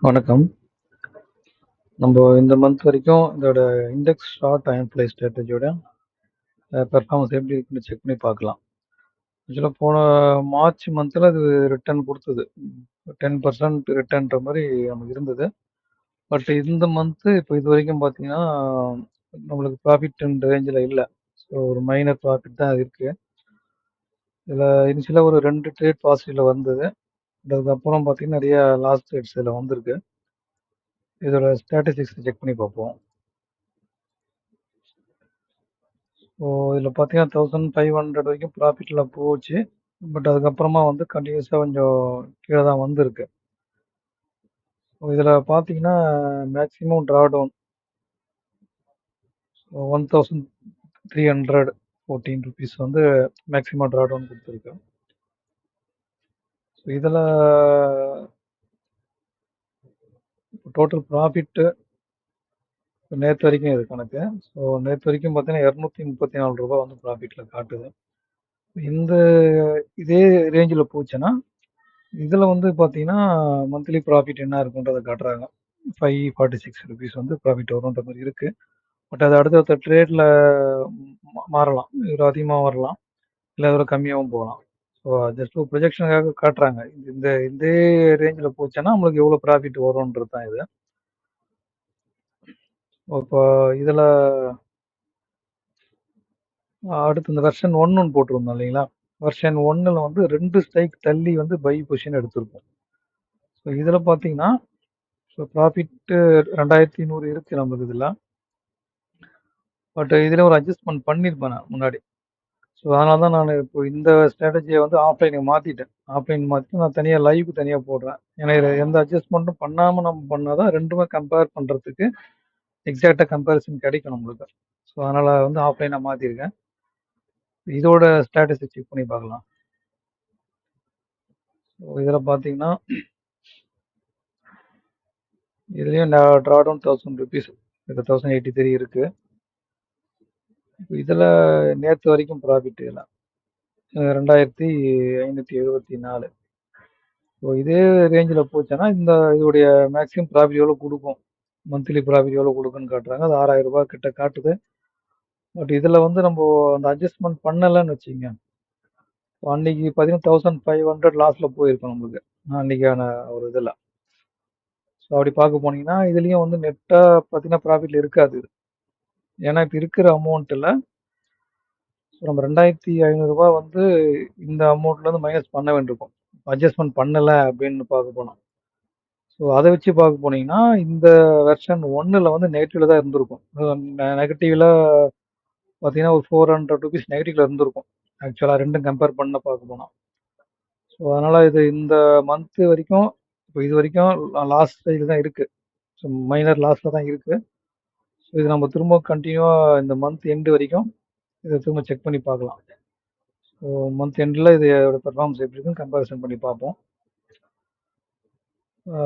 வணக்கம். நம்ம இந்த மந்த் வரைக்கும் இதோட இண்டெக்ஸ் ஷார்ட் அயர்ன் ஃப்ளை ஸ்ட்ராட்டஜியோட பெர்ஃபார்மன்ஸ் எப்படி இருக்குன்னு செக் பண்ணி பார்க்கலாம். ஆக்சுவலாக போன மார்ச் மந்தில் அது ரிட்டர்ன் கொடுத்தது. 10% ரிட்டர்ன்ற மாதிரி நமக்கு இருந்தது. பட் இந்த மந்த்து இப்போ இது வரைக்கும் பார்த்தீங்கன்னா நம்மளுக்கு ப்ராஃபிட் ரேஞ்சில் இல்லை. ஸோ ஒரு மைனர் ப்ராஃபிட் தான் இருக்கு. இதில் இனிஷியலாக ஒரு 2 ட்ரேட் பாசிட்டிவ்ல வந்தது. அதுக்கப்புறம் பார்த்தீங்கன்னா நிறைய லாஸ் ட்ரேட்ஸ் இதில் வந்திருக்கு. இதோட ஸ்டாட்டிஸ்டிக்ஸ் செக் பண்ணி பார்ப்போம். ஸோ இதில் பார்த்தீங்கன்னா 1500 வரைக்கும் ப்ராஃபிட்டில் போச்சு. பட் அதுக்கப்புறமா வந்து கண்டினியூஸாக கொஞ்சம் கீழே தான் வந்திருக்கு. ஸோ இதில் பார்த்தீங்கன்னா மேக்ஸிமம் ட்ரா டவுன் 1314 ருபீஸ் வந்து மேக்ஸிமம் ட்ரா டவுன் கொடுத்துருக்கு. ஸோ இதில் டோட்டல் ப்ராஃபிட்டு நேற்று வரைக்கும் இது கணக்கு. ஸோ நேற்று வரைக்கும் பார்த்தீங்கன்னா 234 ரூபா வந்து ப்ராஃபிட்டில் காட்டுது. இந்த இதே ரேஞ்சில் போச்சுன்னா இதில் வந்து பார்த்தீங்கன்னா மந்த்லி ப்ராஃபிட் என்ன இருக்குன்றதை காட்டுறாங்க. 546 ருபீஸ் வந்து ப்ராஃபிட் வரும்ன்ற மாதிரி இருக்குது. பட் அது அடுத்தடுத்த ட்ரேடில் மாறலாம். இதில் அதிகமாக வரலாம், இல்லை இதில் கம்மியாகவும் போகலாம். ஸோ ஜஸ்ட் ஒரு ப்ரொஜெக்ஷனுக்காக காட்டுறாங்க. இந்த இதே ரேஞ்சில் போச்சுன்னா நம்மளுக்கு எவ்வளோ ப்ராஃபிட் வரும்ன்றது தான் இது. இப்போ இதில் அடுத்து இந்த வெர்ஷன் 1 போட்டிருந்தோம் இல்லைங்களா? வெர்ஷன் 1ல் வந்து 2 ஸ்ட்ரைக் தள்ளி வந்து பை பொசிஷன் எடுத்திருக்கும். ஸோ இதில் பார்த்தீங்கன்னா ஸோ ப்ராஃபிட்டு 2100 இருக்குது நம்மளுக்கு இதில். பட் இதில் ஒரு அட்ஜஸ்ட்மெண்ட் பண்ணியிருப்பேன் நான் முன்னாடி. ஸோ அதனால தான் நான் இப்போ இந்த ஸ்ட்ராட்டஜியை வந்து ஆஃப்லைனுக்கு மாற்றிட்டேன். ஆஃப்லைன் மாற்றிட்டு நான் தனியாக லைவுக்கு தனியாக போடுறேன். ஏன்னா இதில் எந்த அட்ஜஸ்ட்மெண்ட்டும் பண்ணாமல் நம்ம பண்ணால் தான் ரெண்டுமே கம்பேர் பண்ணுறதுக்கு எக்ஸாக்டாக கம்பேரிசன் கிடைக்கும் நம்மளுக்கு. ஸோ அதனால் வந்து ஆஃப்லைனாக மாற்றிருக்கேன். இதோட ஸ்டேட்டஸை செக் பண்ணி பார்க்கலாம். ஸோ இதில் பார்த்தீங்கன்னா இதுலேயும் ட்ரா டவுன் 1000 ருபீஸ், இது 1083 இருக்குது. இதில் நேற்று வரைக்கும் ப்ராஃபிட் இல்லை, 2574. ஸோ இதே ரேஞ்சில் போச்சுன்னா இந்த இதோடைய மேக்ஸிமம் ப்ராஃபிட் எவ்வளோ கொடுக்கும், மந்த்லி ப்ராஃபிட் எவ்வளோ கொடுக்குன்னு காட்டுறாங்க. அது 6000 ரூபாய் கிட்ட காட்டுது. பட் இதில் வந்து நம்ம அந்த அட்ஜஸ்ட்மெண்ட் பண்ணலைன்னு வச்சுங்க, அன்னைக்கு பார்த்தீங்கன்னா 1500 லாஸில் போயிருக்கோம் நம்மளுக்கு அன்னைக்கான ஒரு இதில். ஸோ அப்படி பார்க்க போனீங்கன்னா இதுலேயும் வந்து நெட்டாக பார்த்தீங்கன்னா ப்ராஃபிட்டில் இருக்காது. ஏன்னா இப்போ இருக்கிற அமௌண்ட்டில் நம்ம 2500 ரூபாய் வந்து இந்த அமௌண்ட்லேருந்து மைனஸ் பண்ண வேண்டியிருக்கும், அட்ஜஸ்ட்மெண்ட் பண்ணலை அப்படின்னு பார்க்க போனோம். ஸோ அதை வச்சு பார்க்க போனீங்கன்னா இந்த வெர்ஷன் 1ல் வந்து நெகட்டிவில் தான் இருந்திருக்கும். நெகட்டிவில் பார்த்தீங்கன்னா ஒரு 400 ருபீஸ் நெகட்டிவில் இருந்திருக்கும் ஆக்சுவலாக, ரெண்டும் கம்பேர் பண்ண பார்க்க போனோம். ஸோ அதனால் இது இந்த மந்த்து வரைக்கும் இப்போ இது வரைக்கும் லாஸ் ஸ்டேஜில் தான் இருக்குது. ஸோ மைனர் லாஸில் தான் இருக்குது. ஸோ இது நம்ம திரும்ப கண்டினியூவாக இந்த மந்த் எண்டு வரைக்கும் இதை திரும்ப செக் பண்ணி பார்க்கலாம். ஸோ மந்த் எண்டில் இதோட பெர்ஃபார்மன்ஸ் எப்படி இருக்குன்னு கம்பேரிசன் பண்ணி பார்ப்போம்.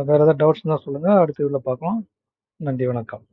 வேறு ஏதாவது டவுட்ஸ் இருந்தால் சொல்லுங்கள், அடுத்த இதில் பார்க்கலாம். நன்றி, வணக்கம்.